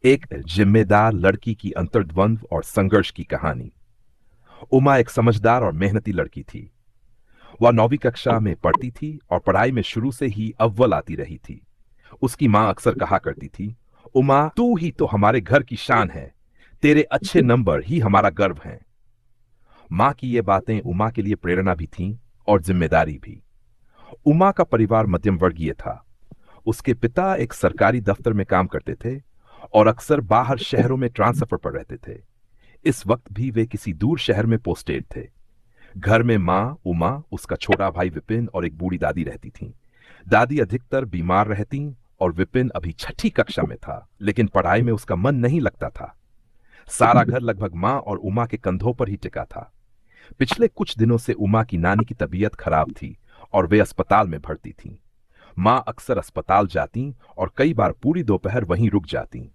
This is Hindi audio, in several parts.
एक जिम्मेदार लड़की की अंतर्द्वंद्व और संघर्ष की कहानी। उमा एक समझदार और मेहनती लड़की थी। वह 9वीं कक्षा में पढ़ती थी और पढ़ाई में शुरू से ही अव्वल आती रही थी। उसकी मां अक्सर कहा करती थी, उमा तू ही तो हमारे घर की शान है, तेरे अच्छे नंबर ही हमारा गर्व हैं। मां की ये बातें उमा के लिए प्रेरणा भी थीं और जिम्मेदारी भी। उमा का परिवार मध्यम वर्गीय था। उसके पिता एक सरकारी दफ्तर में काम करते थे और अक्सर बाहर शहरों में ट्रांसफर पर रहते थे। इस वक्त भी वे किसी दूर शहर में पोस्टेड थे। घर में मां उमा, उसका छोटा भाई विपिन और एक बूढ़ी दादी रहती थीं। दादी अधिकतर बीमार रहती और विपिन अभी 6ठी कक्षा में था, लेकिन पढ़ाई में उसका मन नहीं लगता था। सारा घर लगभग मां और उमा के कंधों पर ही टिका था। पिछले कुछ दिनों से उमा की नानी की तबीयत खराब थी और वे अस्पताल में भर्ती थीं। मां अक्सर अस्पताल जाती और कई बार पूरी दोपहर वहीं रुक जाती।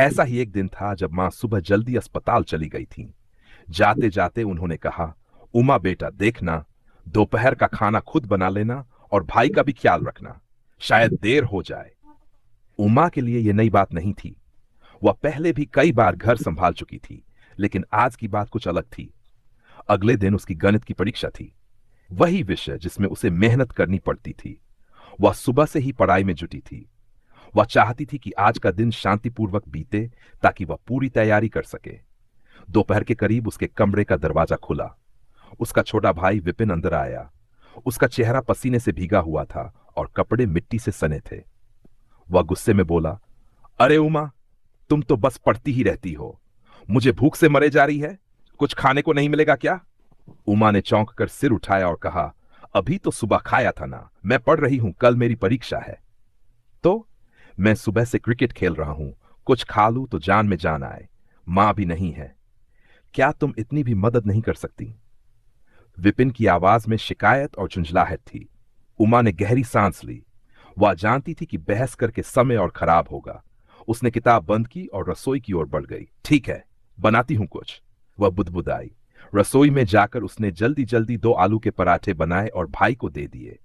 ऐसा ही एक दिन था जब मां सुबह जल्दी अस्पताल चली गई थी। जाते जाते उन्होंने कहा, उमा बेटा देखना, दोपहर का खाना खुद बना लेना और भाई का भी ख्याल रखना, शायद देर हो जाए। उमा के लिए यह नई बात नहीं थी। वह पहले भी कई बार घर संभाल चुकी थी, लेकिन आज की बात कुछ अलग थी। अगले दिन उसकी गणित की परीक्षा थी, वही विषय जिसमें उसे मेहनत करनी पड़ती थी। वह सुबह से ही पढ़ाई में जुटी थी। वह चाहती थी कि आज का दिन शांतिपूर्वक बीते ताकि वह पूरी तैयारी कर सके। दोपहर के करीब उसके कमरे का दरवाजा खुला। उसका छोटा भाई विपिन अंदर आया। उसका चेहरा पसीने से भीगा हुआ था और कपड़े मिट्टी से सने थे। वह गुस्से में बोला, अरे उमा, तुम तो बस पढ़ती ही रहती हो, मुझे भूख से मरे जा रही है, कुछ खाने को नहीं मिलेगा क्या? उमा ने चौंक कर सिर उठाया और कहा, अभी तो सुबह खाया था ना, मैं पढ़ रही हूं, कल मेरी परीक्षा है। तो मैं सुबह से क्रिकेट खेल रहा हूं, कुछ खा लूं तो जान में जान आए। मां भी नहीं है, क्या तुम इतनी भी मदद नहीं कर सकती? विपिन की आवाज में शिकायत और झुंझलाहट थी। उमा ने गहरी सांस ली। वह जानती थी कि बहस करके समय और खराब होगा। उसने किताब बंद की और रसोई की ओर बढ़ गई। ठीक है, बनाती हूं कुछ, वह बुदबुदाई। रसोई में जाकर उसने जल्दी जल्दी 2 आलू के पराठे बनाए और भाई को दे दिए।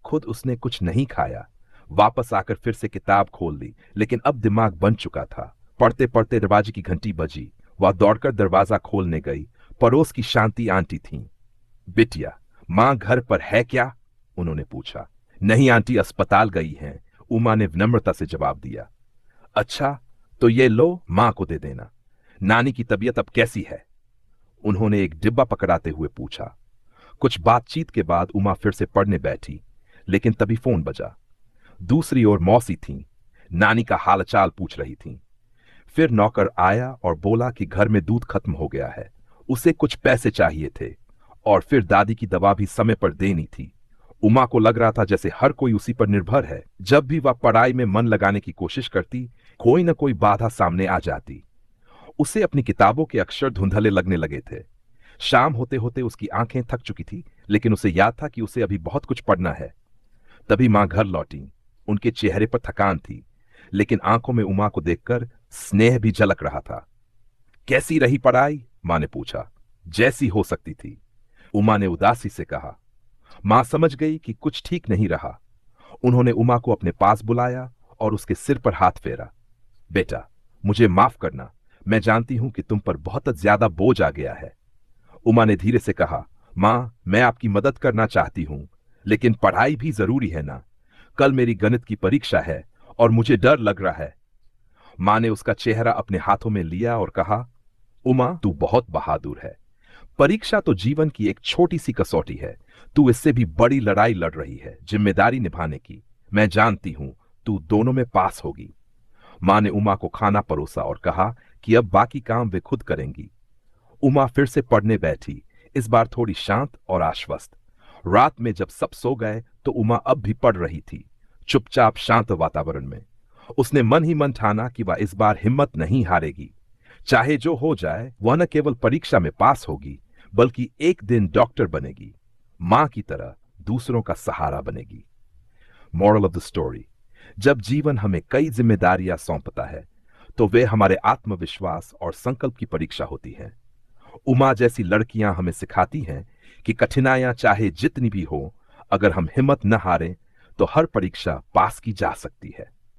खुद उसने कुछ नहीं खाया। वापस आकर फिर से किताब खोल ली, लेकिन अब दिमाग बन चुका था। पढ़ते पढ़ते दरवाजे की घंटी बजी। वह दौड़कर दरवाजा खोलने गई। पड़ोस की शांति आंटी थीं। बिटिया, मां घर पर है क्या? उन्होंने पूछा। नहीं आंटी, अस्पताल गई हैं, उमा ने विनम्रता से जवाब दिया। अच्छा, तो ये लो, मां को दे देना। नानी की तबीयत अब कैसी है? उन्होंने एक डिब्बा पकड़ाते हुए पूछा। कुछ बातचीत के बाद उमा फिर से पढ़ने बैठी, लेकिन तभी फोन बजा। दूसरी ओर मौसी थीं, नानी का हालचाल पूछ रही थीं। फिर नौकर आया और बोला कि घर में दूध खत्म हो गया है, उसे कुछ पैसे चाहिए थे, और फिर दादी की दवा भी समय पर देनी थी। उमा को लग रहा था जैसे हर कोई उसी पर निर्भर है। जब भी वह पढ़ाई में मन लगाने की कोशिश करती, कोई न कोई बाधा सामने आ जाती। उसे अपनी किताबों के अक्षर धुंधले लगने लगे थे। शाम होते होते उसकी आंखें थक चुकी थी, लेकिन उसे याद था कि उसे अभी बहुत कुछ पढ़ना है। तभी मां घर लौटी। उनके चेहरे पर थकान थी, लेकिन आंखों में उमा को देखकर स्नेह भी झलक रहा था। कैसी रही पढ़ाई? मां ने पूछा। जैसी हो सकती थी, उमा ने उदासी से कहा। मां समझ गई कि कुछ ठीक नहीं रहा। उन्होंने उमा को अपने पास बुलाया और उसके सिर पर हाथ फेरा। बेटा, मुझे माफ करना, मैं जानती हूं कि तुम पर बहुत ज्यादा बोझ आ गया है। उमा ने धीरे से कहा, मां, मैं आपकी मदद करना चाहती हूं, लेकिन पढ़ाई भी जरूरी है ना। कल मेरी गणित की परीक्षा है और मुझे डर लग रहा है। मां ने उसका चेहरा अपने हाथों में लिया और कहा, उमा, तू बहुत बहादुर है। परीक्षा तो जीवन की एक छोटी सी कसौटी है। तू इससे भी बड़ी लड़ाई लड़ रही है, जिम्मेदारी निभाने की। मैं जानती हूं तू दोनों में पास होगी। मां ने उमा को खाना परोसा और कहा कि अब बाकी काम वे खुद करेंगी। उमा फिर से पढ़ने बैठी, इस बार थोड़ी शांत और आश्वस्त। रात में जब सब सो गए तो उमा अब भी पढ़ रही थी, चुपचाप शांत वातावरण में। उसने मन ही मन ठाना कि वह इस बार हिम्मत नहीं हारेगी। चाहे जो हो जाए, वह न केवल परीक्षा में पास होगी, बल्कि एक दिन डॉक्टर बनेगी। मां की तरह दूसरों का सहारा बनेगी। मॉरल ऑफ द स्टोरी: जब जीवन हमें कई जिम्मेदारियां सौंपता है, तो वे हमारे आत्मविश्वास और संकल्प की परीक्षा होती हैं। उमा जैसी लड़कियां हमें सिखाती हैं कि कठिनाइयां चाहे जितनी भी हो, अगर हम हिम्मत न हारें तो हर परीक्षा पास की जा सकती है।